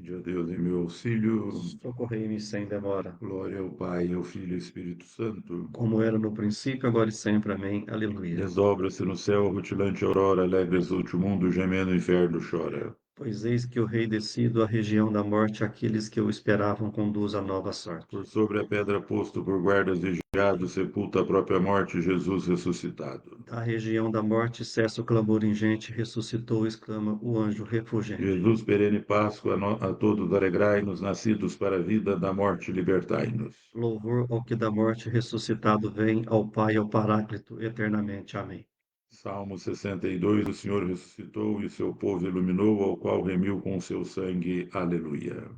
Vinde a Deus em meu auxílio. Socorrei-me sem demora, Glória ao Pai, ao Filho e ao Espírito Santo. como era no princípio, agora e sempre. Amém. Aleluia. Desdobra-se no céu a rutilante aurora, alegre exulte o mundo, gemendo o inferno chora. Pois eis que o rei descido à região da morte, aqueles que o esperavam conduz a nova sorte. Por sobre a pedra posto por guardas vigiados, sepulta a própria morte, Jesus ressuscitado. Da região da morte cessa o clamor ingente, ressuscitou, exclama o anjo refulgente. Jesus, perene Páscoa, a todos alegrai-nos, nascidos para a vida, da morte libertai-nos. Louvor ao que da morte ressuscitado vem, ao Pai e ao Paráclito, eternamente. Amém. Salmo 62, o Senhor ressuscitou e o seu povo iluminou, ao qual remiu com o seu sangue. Aleluia.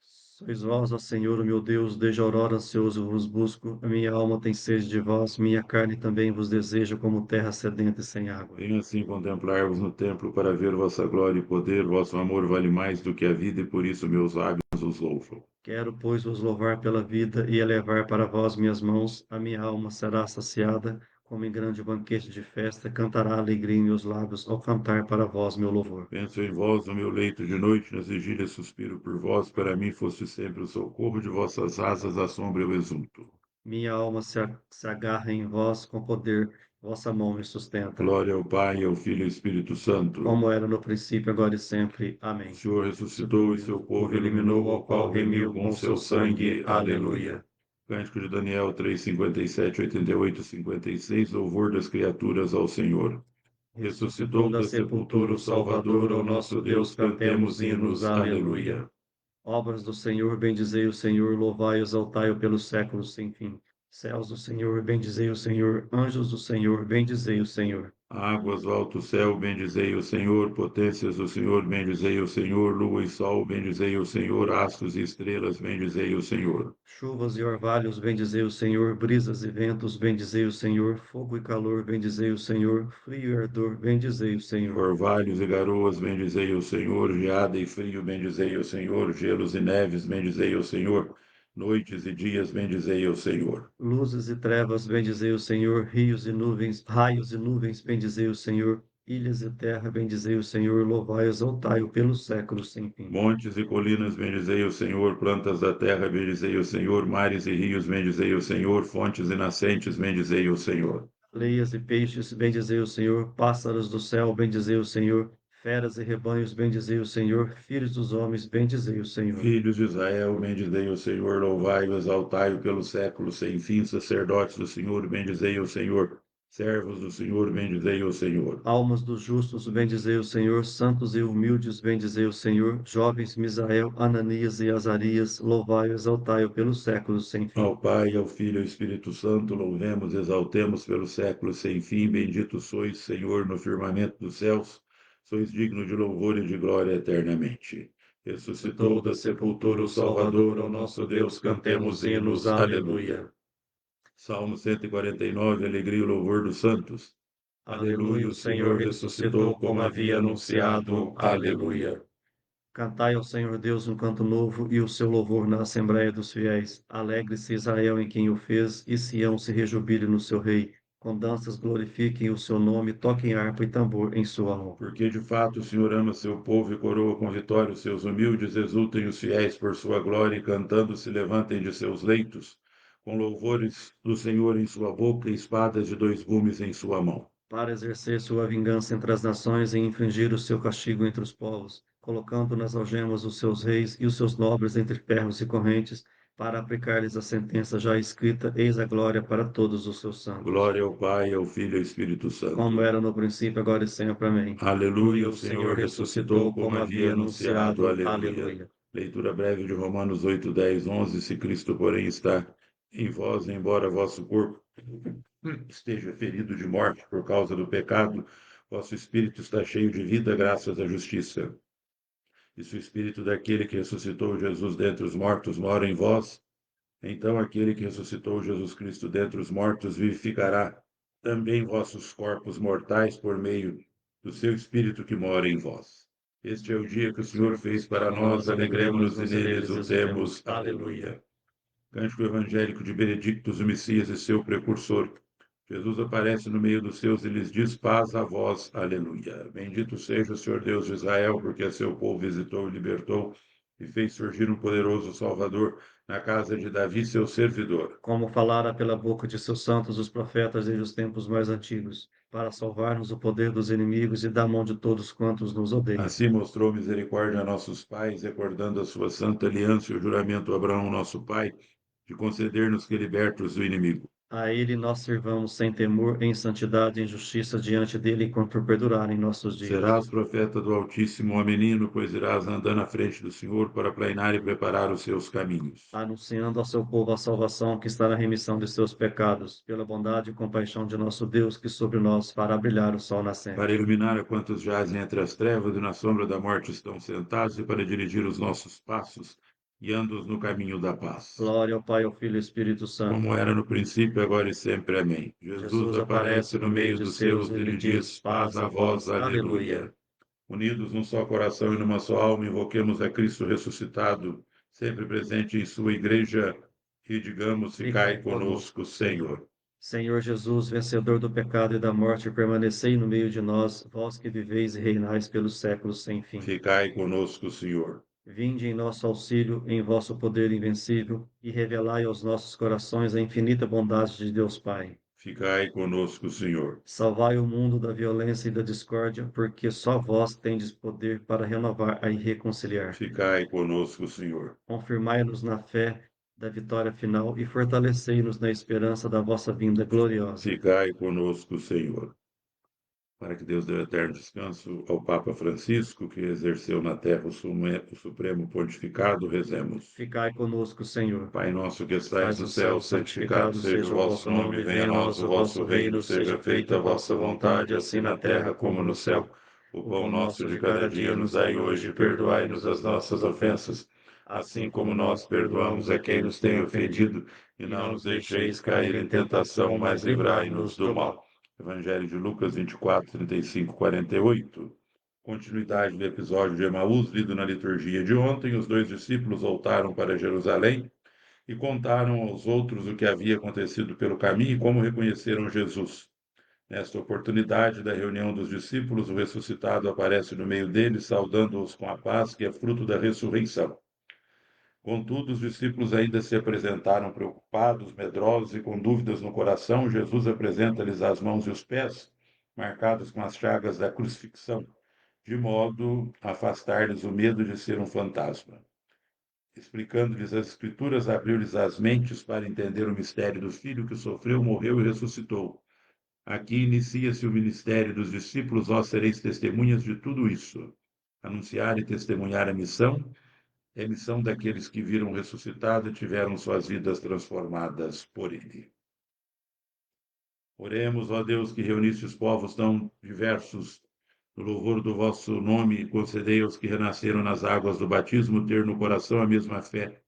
Sois vós, ó Senhor, o meu Deus, desde a aurora ansioso vos busco. A minha alma tem sede de vós, minha carne também vos deseja, como terra sedenta e sem água. Venho assim contemplar-vos no templo para ver vossa glória e poder. Vosso amor vale mais do que a vida e por isso meus lábios os louvam. Quero, pois, vos louvar pela vida e elevar para vós minhas mãos. A minha alma será saciada, como em grande banquete de festa, cantará alegria em meus lábios ao cantar para vós meu louvor. Penso em vós no meu leito de noite, nas vigílias suspiro por vós. Para mim foste sempre o socorro, de vossas asas à sombra eu exulto. Minha alma se agarra em vós com poder, vossa mão me sustenta, Glória ao Pai, ao Filho e ao Espírito Santo. como era no princípio, agora e sempre. O Amém. Senhor ressuscitou e seu povo iluminou, ao qual remiu com seu sangue. Aleluia. Cântico de Daniel 3, 57, 88, 56. Louvor das criaturas ao Senhor. Ressuscitou da sepultura o Salvador, ao nosso Deus cantemos hinos. Aleluia. Obras do Senhor, bendizei o Senhor, louvai e exaltai-o pelos séculos sem fim. Céus do Senhor, bendizei o Senhor, anjos do Senhor, bendizei o Senhor. Águas do alto céu, bendizei o Senhor. Potências do Senhor, bendizei o Senhor. Lua e sol, bendizei o Senhor. Astros e estrelas, bendizei o Senhor. Chuvas e orvalhos, bendizei o Senhor, brisas e ventos, bendizei o Senhor, fogo e calor, bendizei o Senhor, frio e ardor, bendizei o Senhor. Orvalhos e garoas, bendizei o Senhor. Geada e frio, bendizei o Senhor. Gelos e neves, bendizei o Senhor. Noites e dias, bendizei o Senhor. Luzes e trevas, bendizei o Senhor, rios e nuvens, raios e nuvens, bendizei o Senhor, ilhas e terra, bendizei o Senhor, louvai e exaltai-o pelos séculos sem fim. Montes e colinas, bendizei o Senhor. Plantas da terra, bendizei o Senhor. Mares e rios, bendizei o Senhor. Fontes e nascentes, bendizei o Senhor. Leias e peixes, bendizei o Senhor, pássaros do céu, bendizei o Senhor, feras e rebanhos, bendizei o Senhor, filhos dos homens, bendizei o Senhor. Filhos de Israel, bendizei o Senhor, louvai-o, exaltai-o pelos séculos sem fim. Sacerdotes do Senhor, bendizei o Senhor. Servos do Senhor, bendizei o Senhor. Almas dos justos, bendizei o Senhor, santos e humildes, bendizei o Senhor, jovens Misael, Ananias e Azarias, louvai-o, exaltai-o pelos séculos sem fim. Ao Pai, ao Filho e ao Espírito Santo, louvemos, exaltemos pelos séculos sem fim. Bendito sois, Senhor, no firmamento dos céus. Sois digno de louvor e de glória eternamente. Ressuscitou da sepultura o Salvador, ao nosso Deus, cantemos hinos. Aleluia. Salmo 149, alegria e louvor dos santos. Aleluia, o Senhor ressuscitou como havia anunciado. Aleluia. Cantai ao Senhor Deus um canto novo e o seu louvor na Assembleia dos Fiéis. Alegre-se Israel em quem o fez, e Sião se rejubile no seu rei. Com danças glorifiquem o seu nome, toquem harpa e tambor em sua honra. Porque de fato o Senhor ama seu povo e coroa com vitória os seus humildes, exultem os fiéis por sua glória e cantando se levantem de seus leitos, com louvores do Senhor em sua boca e espadas de dois gumes em sua mão. Para exercer sua vingança entre as nações e infligir o seu castigo entre os povos, colocando nas algemas os seus reis e os seus nobres entre ferros e correntes, para aplicar-lhes a sentença já escrita, eis a glória para todos os seus santos. Glória ao Pai, ao Filho e ao Espírito Como Santo. era no princípio, agora e sempre. Amém. Aleluia, Aleluia, o o Senhor Senhor ressuscitou, ressuscitou como como havia havia anunciado. anunciado. Aleluia. Aleluia. Leitura breve de Romanos 8, 10, 11. Se Cristo, porém, está em vós, embora vosso corpo esteja ferido de morte por causa do pecado, vosso espírito está cheio de vida graças à justiça. E se o espírito daquele que ressuscitou Jesus dentre os mortos mora em vós, então aquele que ressuscitou Jesus Cristo dentre os mortos vivificará também vossos corpos mortais por meio do seu espírito que mora em vós. Este é o dia que o Senhor fez para nós, alegremos-nos e nele exultemos. Aleluia. Cântico evangélico de Benedictus, o Messias e seu precursor. Jesus aparece no meio dos seus e lhes diz: paz a vós, aleluia. Bendito seja o Senhor Deus de Israel, porque a seu povo visitou e libertou, e fez surgir um poderoso Salvador na casa de Davi, seu servidor. Como falara pela boca de seus santos os profetas desde os tempos mais antigos, para salvar-nos do poder dos inimigos e da mão de todos quantos nos odeiam. Assim mostrou misericórdia a nossos pais, recordando a sua santa aliança e o juramento a Abraão, nosso pai, de conceder-nos que libertos do inimigo. A ele nós servamos sem temor, em santidade e em justiça diante dele, enquanto perdurarem nossos dias. Serás profeta do Altíssimo, ó menino, pois irás andando à frente do Senhor para planear e preparar os seus caminhos. Anunciando ao seu povo a salvação que está na remissão de seus pecados, pela bondade e compaixão de nosso Deus, que sobre nós fará brilhar o sol nascente. Para iluminar a quantos jazem entre as trevas e na sombra da morte estão sentados, e para dirigir os nossos passos, guiando-os no caminho da paz. Glória ao Pai, ao Filho e ao Espírito Santo. Como era no princípio, agora e sempre. Amém. Jesus aparece no meio dos seus e lhe diz: paz a vós, aleluia. Unidos num só coração e numa só alma, invoquemos a Cristo ressuscitado, sempre presente em sua igreja, e digamos: ficai conosco, Senhor. Senhor Jesus, vencedor do pecado e da morte, permanecei no meio de nós, vós que viveis e reinais pelos séculos sem fim. Ficai conosco, Senhor. Vinde em nosso auxílio, em vosso poder invencível, e revelai aos nossos corações a infinita bondade de Deus Pai. Ficai conosco, Senhor. Salvai o mundo da violência e da discórdia, porque só vós tendes poder para renovar e reconciliar. Ficai conosco, Senhor. Confirmai-nos na fé da vitória final e fortalecei-nos na esperança da vossa vinda gloriosa. Ficai conosco, Senhor. Para que Deus dê eterno descanso ao Papa Francisco, que exerceu na terra o supremo pontificado, rezemos. Ficai conosco, Senhor. Pai nosso que estais no céu, santificado seja o vosso nome, venha a nós o vosso reino, seja feita a vossa vontade, assim na terra como no céu. O pão nosso de cada dia nos dai hoje, e perdoai-nos as nossas ofensas, assim como nós perdoamos a quem nos tem ofendido, e não nos deixeis cair em tentação, mas livrai-nos do mal. Evangelho de Lucas 24, 35, 48. Continuidade do episódio de Emaús, lido na liturgia de ontem. Os dois discípulos voltaram para Jerusalém e contaram aos outros o que havia acontecido pelo caminho e como reconheceram Jesus. Nesta oportunidade da reunião dos discípulos, o ressuscitado aparece no meio deles, saudando-os com a paz que é fruto da ressurreição. Contudo, os discípulos ainda se apresentaram preocupados, medrosos e com dúvidas no coração. Jesus apresenta-lhes as mãos e os pés, marcados com as chagas da crucifixão, de modo a afastar-lhes o medo de ser um fantasma. Explicando-lhes as Escrituras, abriu-lhes as mentes para entender o mistério do Filho que sofreu, morreu e ressuscitou. Aqui inicia-se o ministério dos discípulos, vós sereis testemunhas de tudo isso. Anunciar e testemunhar a missão é a missão daqueles que viram o ressuscitado e tiveram suas vidas transformadas por ele. Oremos, ó Deus, que reuniste os povos tão diversos no louvor do vosso nome, e concedei aos que renasceram nas águas do batismo ter no coração a mesma fé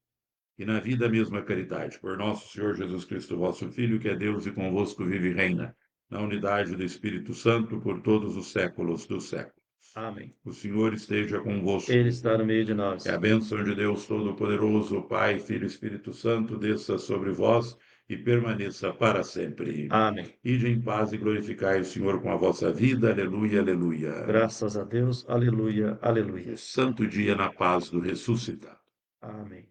e na vida a mesma caridade. Por nosso Senhor Jesus Cristo, vosso Filho, que é Deus e convosco vive e reina, na unidade do Espírito Santo, por todos os séculos dos séculos. Amém. O Senhor esteja convosco. Ele está no meio de nós. Que a bênção de Deus Todo-Poderoso, Pai, Filho e Espírito Santo, desça sobre vós e permaneça para sempre. Amém. Ide em paz e glorificai o Senhor com a vossa vida. Aleluia, aleluia. Graças a Deus. Aleluia, aleluia. Santo dia na paz do ressuscitado. Amém.